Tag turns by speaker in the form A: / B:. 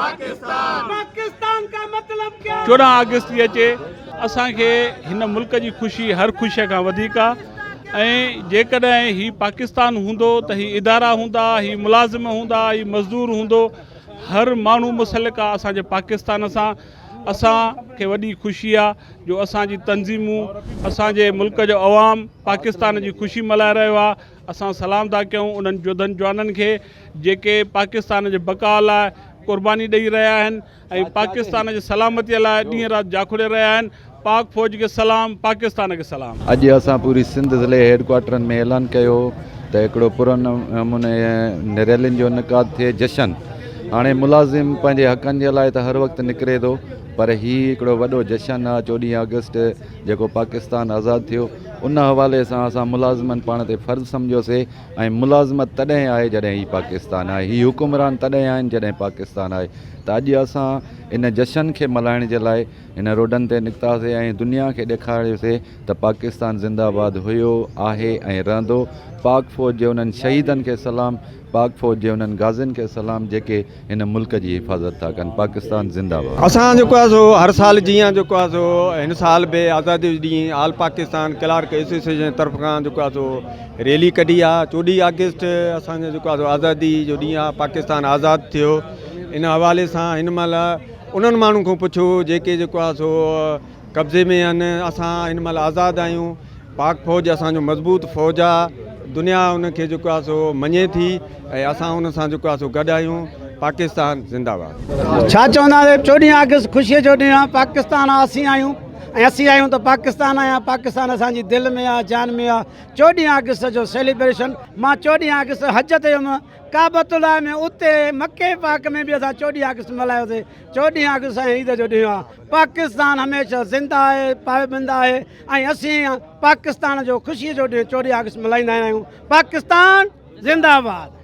A: पाकिस्तान का मतलब क्या
B: 14 अगस्त जी अचे असांखे हिन मुल्क जी ख़ुशी हर ख़ुशीअ खां वधीक आहे ऐं जेकॾहिं ही पाकिस्तान हूंदो त ही इदारा हूंदा ही मुलाज़िम हूंदा ही मज़दूर हूंदो हर माण्हू मुसलिक आहे असांजे पाकिस्तान सां असांखे वॾी ख़ुशी आहे जो असांजी तंज़ीमूं असांजे मुल्क जो अवाम पाकिस्तान जी ख़ुशी मल्हाए रहियो आहे असां सलाम था कयूं उन्हनि जोधनि जवाननि खे जेके पाकिस्तान जे बका लाइ क़ुर्बानी ॾेई रहिया आहिनि ऐं पाकिस्तान जी सलामतीअ लाइ ॾींहं राति जाखुड़े रहिया आहिनि पाक फ़ौज खे सलाम पाकिस्तान खे सलाम।
C: अॼु असां पूरी सिंध ज़िले हेडक्वार्टरनि में ऐलान कयो त हिकिड़ो पुरनमूने रैलियुनि जो इनकाद थिए जशन हाणे मुलाज़िम पंहिंजे हक़नि जे लाइ त हर वक़्तु निकिरे थो पर हीउ हिकिड़ो वॾो जशन आहे 14 अगस्त जेको पाकिस्तान आज़ादु थियो उन हवाले सां असां मुलाज़िमनि पाण ते फ़र्ज़ु सम्झोसीं ऐं मुलाज़िमत तॾहिं आहे जॾहिं हीउ पाकिस्तान आहे हीउ हुकुमरान तॾहिं आहिनि जॾहिं पाकिस्तान आहे त अॼु असां इन जशन खे मल्हाइण जे लाइ हिन रोडनि ते निकितासीं ऐं दुनिया खे ॾेखारियोसीं त पाकिस्तान ज़िंदाबाद हुयो आहे ऐं रहंदो पाक फ़ौज जे उन्हनि शहीदनि खे सलाम पाक फ़ौज जे उन्हनि गाज़ियुनि खे सलाम जेके हिन मुल्क जी हिफ़ाज़त था कनि पाकिस्तान ज़िंदाबाद।
D: असां जेको आहे सो हर साल जीअं जेको आहे सो हिन साल बि आज़ादी जो ॾींहुं ऑल पाकिस्तान क्लार्क एसोसिएशन तरफ़ खां जेको आहे सो रैली कढी आहे 14 अगस्त असांजो जेको आहे सो आज़ादी जो ॾींहुं आहे पाकिस्तान आज़ादु थियो इन हवाले सां हिन महिल उन्हनि माण्हुनि खां पुछो जेके जेको आहे सो कब्ज़े में आहिनि असां हिन महिल आज़ादु आहियूं पाक फ़ौज असांजो मज़बूत फ़ौज आहे दुनिया उनखे जेको आहे सो मञे थी ऐं असां उन सां जेको आहे सो गॾु आहियूं पाकिस्तान ज़िंदाबाद।
A: छा चवंदासीं 14 अगस्त ख़ुशीअ जो ॾींहुं आहे पाकिस्तान असीं आहियूं ऐं असीं आहियूं त पाकिस्तान आहियां पाकिस्तान असांजी दिलि में आहे जान में आहे 14 अगस्त जो सेलिब्रेशन मां 14 अगस्त हज ते हुयमि काबतुल्लाह में उते मके पाक में बि असां 14 अगस्त मल्हायोसीं 14 अगस्त ऐं ईद जो ॾींहुं आहे पाकिस्तान हमेशह ज़िंदा आहे पाबंद आहे ऐं असीं पाकिस्तान जो ख़ुशीअ जो ॾींहुं 14 अगस्त मल्हाईंदा आहियूं पाकिस्तान ज़िंदाबाद।